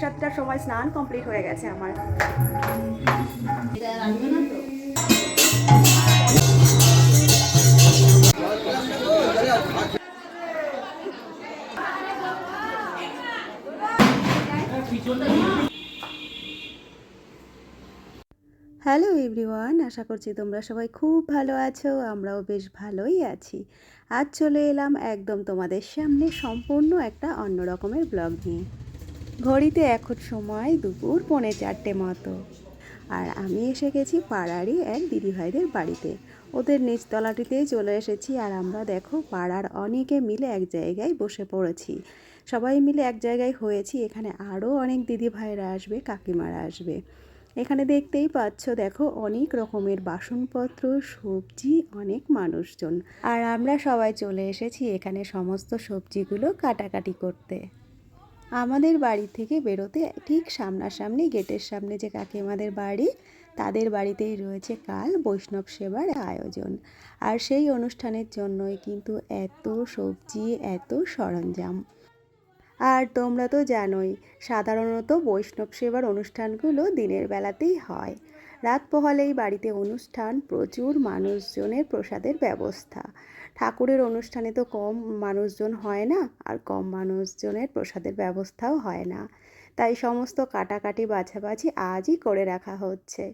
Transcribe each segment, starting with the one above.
সাতটার সময় স্নান কমপ্লিট হয়ে গেছে আমার। হ্যালো এভরিওয়ান, আশা করছি তোমরা সবাই খুব ভালো আছো। আমরাও বেশ ভালোই আছি। আজ চলে এলাম একদম তোমাদের সামনে সম্পূর্ণ একটা অন্য রকমের ব্লগ নিয়ে। ঘড়িতে এখন সময় দুপুর 3:45 মতো, আর আমি এসে গেছি পাড়ারই এক দিদিভাইদের বাড়িতে। ওদের নিচতলাটিতেই চলে এসেছি, আর আমরা দেখো পাড়ার অনেকে মিলে এক জায়গায় বসে পড়েছি। সবাই মিলে এক জায়গায় হয়েছি। এখানে আরও অনেক দিদিভাইরা আসবে, কাকিমারা আসবে। এখানে দেখতেই পাচ্ছ, দেখো অনেক রকমের বাসনপত্র, সবজি, অনেক মানুষজন। আর আমরা সবাই চলে এসেছি এখানে সমস্ত সবজিগুলো কাটাকাটি করতে। আমাদের বাড়ি থেকে বেরোতে ঠিক সামনাসামনি গেটের সামনে যে কাকিমাদের বাড়ি, তাদের বাড়িতেই রয়েছে কাল বৈষ্ণব সেবার আয়োজন। আর সেই অনুষ্ঠানের জন্যই কিন্তু এত সবজি, এত সরঞ্জাম। আর তোমরা তো জানোই, সাধারণত বৈষ্ণব সেবার অনুষ্ঠানগুলো দিনের বেলাতেই হয়। রাত পোহালেই বাড়িতে অনুষ্ঠান, প্রচুর মানুষজনের প্রসাদের ব্যবস্থা। ঠাকুরের অনুষ্ঠানে তো কম মানুষজন হয় না, আর কম মানুষজনের প্রসাদের ব্যবস্থাও হয় না। তাই সমস্ত কাটাকাটি বাছাবাছি আজই করে রাখা হচ্ছে।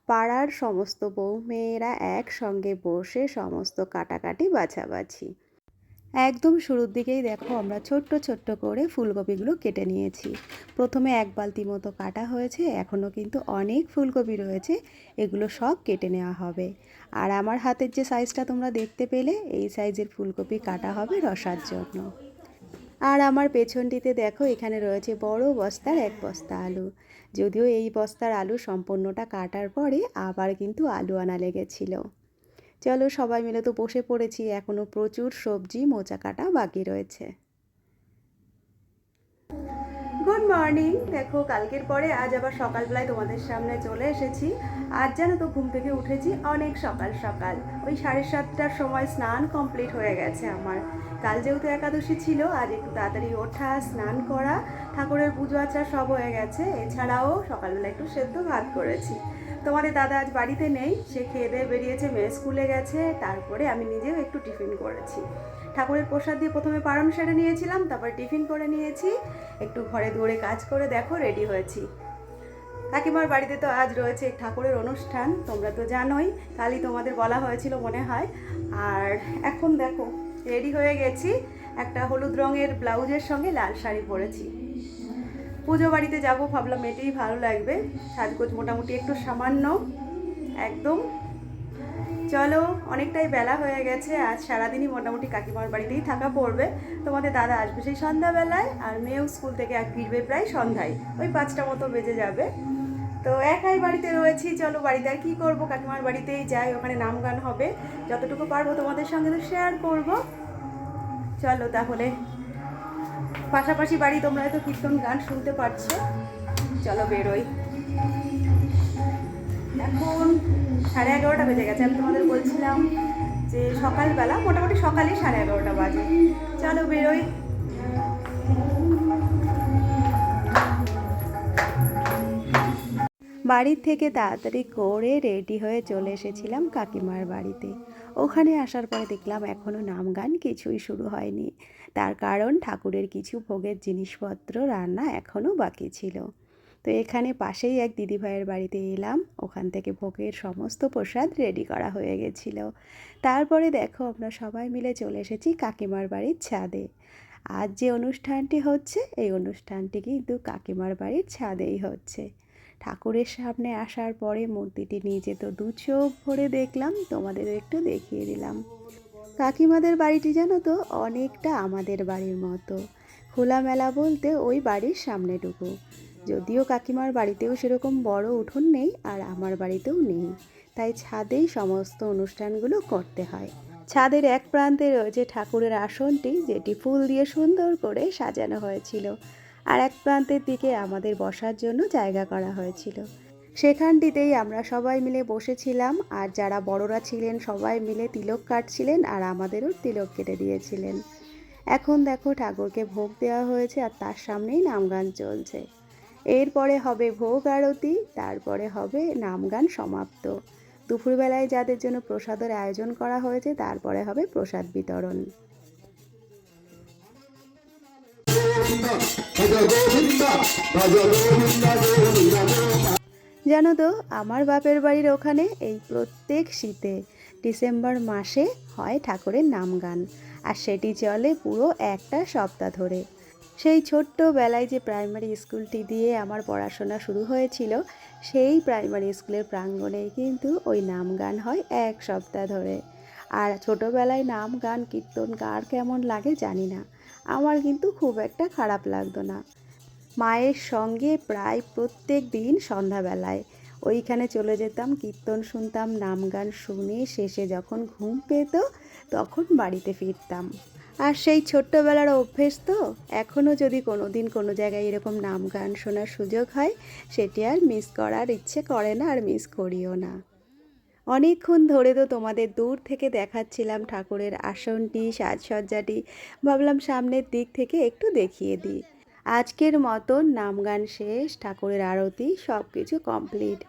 পাড়ার সমস্ত বউ মেয়েরা একসঙ্গে বসে সমস্ত কাটাকাটি বাছাবাছি। একদম শুরুর দিকেই দেখো আমরা ছোট্ট ছোট্ট করে ফুলকপিগুলো কেটে নিয়েছি। প্রথমে 1 বালতি মতো কাটা হয়েছে, এখনও কিন্তু অনেক ফুলকপি রয়েছে, এগুলো সব কেটে নেওয়া হবে। আর আমার হাতের যে সাইজটা তোমরা দেখতে পেলে, এই সাইজের ফুলকপি কাটা হবে রসার জন্য। আর আমার পেছনটিতে দেখো, এখানে রয়েছে বড় বস্তার 1 বস্তা আলু। যদিও এই বস্তার আলু সম্পূর্ণটা কাটার পরে আবার কিন্তু আলু আনা লেগেছিল। চলো সবাই মিলে তো বসে পড়েছি, এখনও প্রচুর সবজি মোচা কাটা বাকি রয়েছে। Good morning. দেখো কালকের পরে আজ আবার সকালবেলায় তোমাদের সামনে চলে এসেছি। আজ জানো তো ঘুম থেকে উঠেছি অনেক সকাল সকাল, ওই 7:30টার সময় স্নান কমপ্লিট হয়ে গেছে আমার। কাল যেহেতু একাদশী ছিল, আজ একটু তাড়াতাড়ি ওঠা, স্নান করা, ঠাকুরের পুজো আচার সব হয়ে গেছে। এছাড়াও সকালবেলা একটু সেদ্ধ ভাত করেছি। তোমাদের দাদা আজ বাড়িতে নেই, সে খেয়ে দিয়ে বেরিয়েছে, মেয়ে স্কুলে গেছে। তারপরে আমি নিজেও একটু টিফিন করেছি। ঠাকুরের প্রসাদ দিয়ে প্রথমে পারণ সেরে নিয়েছিলাম, তারপর টিফিন করে নিয়েছি। একটু ঘরে দৌড়ে কাজ করে দেখো রেডি হয়েছি। কাকিমার বাড়িতে তো আজ রয়েছে ঠাকুরের অনুষ্ঠান, তোমরা তো জানোই, কালই তোমাদের বলা হয়েছিল মনে হয়। আর এখন দেখো রেডি হয়ে গেছি, একটা হলুদ রঙের ব্লাউজের সঙ্গে লাল শাড়ি পরেছি। পুজো বাড়িতে যাবো ভাবলাম, এটাই ভালো লাগবে। সাজগোজ মোটামুটি একটু সামান্য, একদম। চলো, অনেকটাই বেলা হয়ে গেছে, আজ সারাদিনই মোটামুটি কাকিমার বাড়িতেই থাকা পড়বে। তোমাদের দাদা আসবে সেই সন্ধ্যাবেলায়, আর মেয়েও স্কুল থেকে ফিরবে প্রায় সন্ধ্যায়, ওই 5টা মতো বেজে যাবে। তো একাই বাড়িতে রয়েছি। চলো বাড়িতে আর কী করবো, কাকিমার বাড়িতেই যাই, ওখানে নাম গান হবে, যতটুকু পারবো তোমাদের সঙ্গে তো শেয়ার করবো। চলো তাহলে, পাশাপাশি বাড়ি, তোমরা হয়তো কীর্তন গান শুনতে পারছো। চলো বেরোই। এখন 11:30 বেজে গেছে। আমি তোমাদের বলছিলাম যে সকালবেলা, মোটামুটি সকালে 11:30 বাজে। চলো বেরোই। বাড়ির থেকে তাড়াতাড়ি করে রেডি হয়ে চলে এসেছিলাম কাকিমার বাড়িতে। ওখানে আসার পরে দেখলাম এখনও নাম গান কিছুই শুরু হয়নি। তার কারণ ঠাকুরের কিছু ভোগের জিনিসপত্র রান্না এখনও বাকি ছিল। তো এখানে পাশেই এক দিদিভাইয়ের বাড়িতে এলাম, ওখান থেকে ভোগের সমস্ত প্রসাদ রেডি করা হয়ে গেছিল। তারপরে দেখো আমরা সবাই মিলে চলে এসেছি কাকিমার বাড়ির ছাদে। আজ যে অনুষ্ঠানটি হচ্ছে, এই অনুষ্ঠানটি কিন্তু কাকিমার বাড়ির ছাদেই হচ্ছে। ঠাকুরের সামনে আসার পরে মূর্তিটি নিজে তো 2 চোখ ভরে দেখলাম, তোমাদেরও একটু দেখিয়ে দিলাম। কাকিমাদের বাড়িটি জানো তো অনেকটা আমাদের বাড়ির মতো। খোলামেলা বলতে ওই বাড়ির সামনেটুকু। যদিও কাকিমার বাড়িতেও সেরকম বড় উঠোন নেই, আর আমার বাড়িতেও নেই, তাই ছাদেই সমস্ত অনুষ্ঠানগুলো করতে হয়। ছাদের এক প্রান্তে রয়েছে ঠাকুরের আসনটি, যেটি ফুল দিয়ে সুন্দর করে সাজানো হয়েছিল, আর এক প্রান্তের দিকে আমাদের বসার জন্য জায়গা করা হয়েছিল। সেখানটিতেই আমরা সবাই মিলে বসেছিলাম, আর যারা বড়রা ছিলেন সবাই মিলে তিলক কাটছিলেন আর আমাদেরও তিলক কেটে দিয়েছিলেন। এখন দেখো ঠাকুরকে ভোগ দেওয়া হয়েছে আর তার সামনেই নামগান চলছে। এরপরে হবে ভোগ আরতি, তারপরে হবে নামগান সমাপ্ত। দুপুরবেলায় যাদের জন্য প্রসাদের আয়োজন করা হয়েছে তারপরে হবে প্রসাদ বিতরণ। জানো তো, আমার বাপের বাড়ির ওখানে এই প্রত্যেক শীতে ডিসেম্বর মাসে হয় ঠাকুরের নামগান, আর সেটি চলে পুরো একটা সপ্তাহ ধরে। সেই ছোট্টবেলায় যে প্রাইমারি স্কুলটি দিয়ে আমার পড়াশোনা শুরু হয়েছিল, সেই প্রাইমারি স্কুলের প্রাঙ্গণেই কিন্তু ওই নাম গান হয় এক সপ্তাহ ধরে। আর ছোটোবেলায় নাম গান কীর্তন কার কেমন লাগে জানি না, আমার কিন্তু খুব একটা খারাপ লাগতো না। মায়ের সঙ্গে প্রায় প্রত্যেক দিন সন্ধ্যাবেলায় ওইখানে চলে যেতাম, কীর্তন শুনতাম, নাম গান শুনে শেষে যখন ঘুম পেত তখন বাড়িতে ফিরতাম। আর সেই ছোট্টবেলার অভ্যেস তো এখনও যদি কোনো দিন কোনো জায়গায় এরকম নাম গান শোনার সুযোগ হয়, সেটি আর মিস করার ইচ্ছে করে না, আর মিস করিও না। অনেকক্ষণ ধরে তো তোমাদের দূর থেকে দেখাচ্ছিলাম ঠাকুরের আসনটি, সাজসজ্জাটি, ভাবলাম সামনের দিক থেকে একটু দেখিয়ে দিই। আজকের মতন নাম গান শেষ, ঠাকুরের আরতি সব কিছু কমপ্লিট।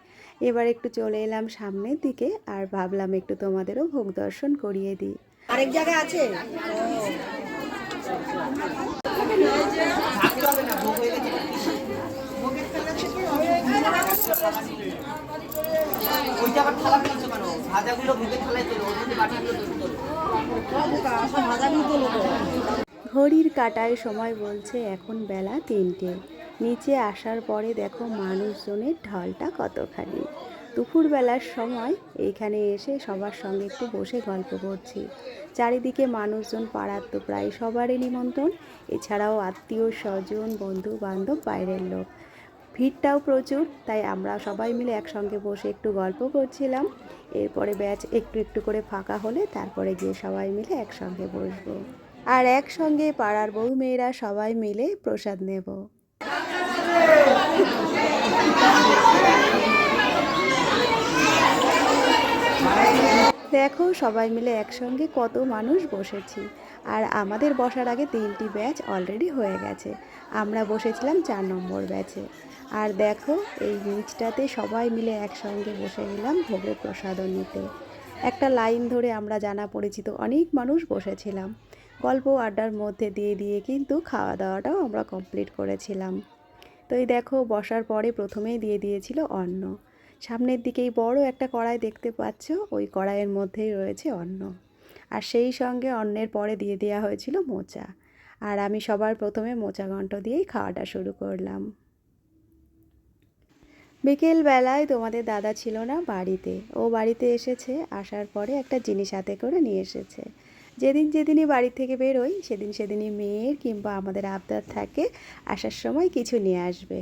এবার একটু চলে এলাম সামনের দিকে আর ভাবলাম একটু তোমাদেরও ভোগ দর্শন করিয়ে দিই। আরেক জায়গায় আছে ওই জায়গার থালা ফেলছে কেন? ভাজাগুলো ভেজে থালায় তোলো, ওখানে বাটিগুলো তোলো। ঘড়ির কাঁটায় সময় বলছে এখন বেলা 3টে। নিচে আসার পরে দেখো মানুষজনের ঢলটা কতখানি। দুপুরবেলার সময় এইখানে এসে সবার সঙ্গে একটু বসে গল্প করছি। চারিদিকে মানুষজন, পাড়ার তো প্রায় সবারই নিমন্ত্রণ, এছাড়াও আত্মীয় স্বজন, বন্ধু বান্ধব, বাইরের লোক, ভিড়টাও প্রচুর। তাই আমরা সবাই মিলে একসঙ্গে বসে একটু গল্প করছিলাম। এরপরে ব্যাচ একটু একটু করে ফাঁকা হলে তারপরে গিয়ে সবাই মিলে একসঙ্গে বসবো, আর একসঙ্গে পাড়ার বউ মেয়েরা সবাই মিলে প্রসাদ নেব। দেখো সবাই মিলে একসঙ্গে কত মানুষ বসেছি, আর আমাদের বসার আগে 3টি ব্যাচ অলরেডি হয়ে গেছে। আমরা বসেছিলাম 4 নম্বর ব্যাচে। আর দেখো এই নিচটাতে সবাই মিলে একসঙ্গে বসে গেলাম ভোগের প্রসাদও নিতে। একটা লাইন ধরে আমরা জানা পরিচিত অনেক মানুষ বসেছিলাম। গল্প আড্ডার মধ্যে দিয়ে দিয়ে কিন্তু খাওয়া দাওয়াটাও আমরা কমপ্লিট করেছিলাম। তো এই দেখো বসার পরে প্রথমেই দিয়ে দিয়েছিল অন্ন। সামনের দিকেই বড় একটা কড়াই দেখতে পাচ্ছ, ওই কড়াইয়ের মধ্যেই রয়েছে অন্ন, আর সেই সঙ্গে অন্নের পরে দিয়ে দেওয়া হয়েছিল মোচা। আর আমি সবার প্রথমে মোচা ঘন্ট দিয়েই খাওয়াটা শুরু করলাম। বিকেলবেলায় তোমাদের দাদা ছিল না বাড়িতে, ও বাড়িতে এসেছে, আসার পরে একটা জিনিস হাতে করে নিয়ে এসেছে। যেদিন যেদিনই বাড়ি থেকে বেরোই সেদিনই মেয়ের কিংবা আমাদের আবদার থাকে আসার সময় কিছু নিয়ে আসবে।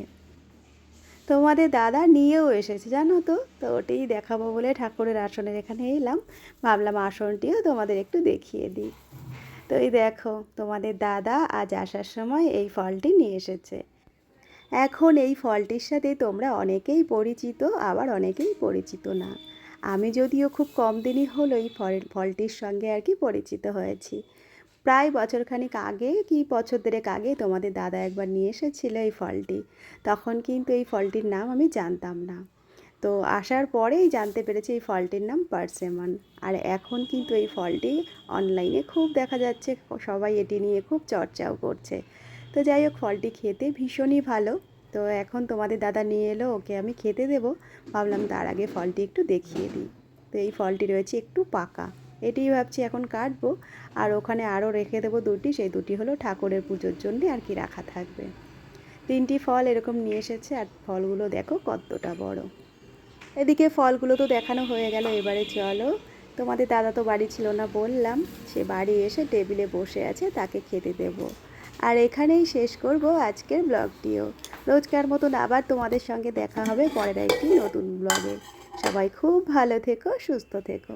তোমাদের দাদা নিয়েও এসেছে জানো তো। তো ওটাই দেখাবো বলে ঠাকুরের আসনের এখানে এলাম, ভাবলাম আসনটিও তোমাদের একটু দেখিয়ে দিই। তো এই দেখো তোমাদের দাদা আজ আসার সময় এই ফলটি নিয়ে এসেছে। এখন এই ফলটির সাথে তোমরা অনেকেই পরিচিত, আবার অনেকেই পরিচিত না। আমি যদিও খুব কম দিনই হলো এই ফলটির সঙ্গে আর কি পরিচিত হয়েছি। প্রায় বছরখানিক আগে কি বছর দেড়েক আগে তোমাদের দাদা একবার নিয়ে এসেছিল এই ফলটি। তখন কিন্তু এই ফলটির নাম আমি জানতাম না। তো আসার পরেই জানতে পেরেছি এই ফলটির নাম পার্সেমন। আর এখন কিন্তু এই ফলটি অনলাইনে খুব দেখা যাচ্ছে, সবাই এটি নিয়ে খুব চর্চাও করছে। তো যাই হোক, ফলটি খেতে ভীষণই ভালো। তো এখন তোমাদের দাদা নিয়ে এলো, ওকে আমি খেতে দেবো, ভাবলাম তার আগে ফলটি একটু দেখিয়ে দিই। তো এই ফলটি রয়েছে একটু পাকা, এটিই ভাবছি এখন কাটবো। আর ওখানে আরও রেখে দেবো 2টি, সেই 2টি হলো ঠাকুরের পুজোর জন্যে আর কি রাখা থাকবে। 3টি ফল এরকম নিয়ে এসেছে, আর ফলগুলো দেখো কতটা বড়। এদিকে ফলগুলো তো দেখানো হয়ে গেল, এবারে চলো, তোমাদের দাদা তো বাড়ি ছিল না বললাম, সে বাড়ি এসে টেবিলে বসে আছে, তাকে খেতে দেব। আর এখানেই শেষ করব আজকের ব্লগটিও। রোজকার মতন আবার তোমাদের সঙ্গে দেখা হবে পরের একটি নতুন ব্লগে। সবাই খুব ভালো থেকো, সুস্থ থেকো।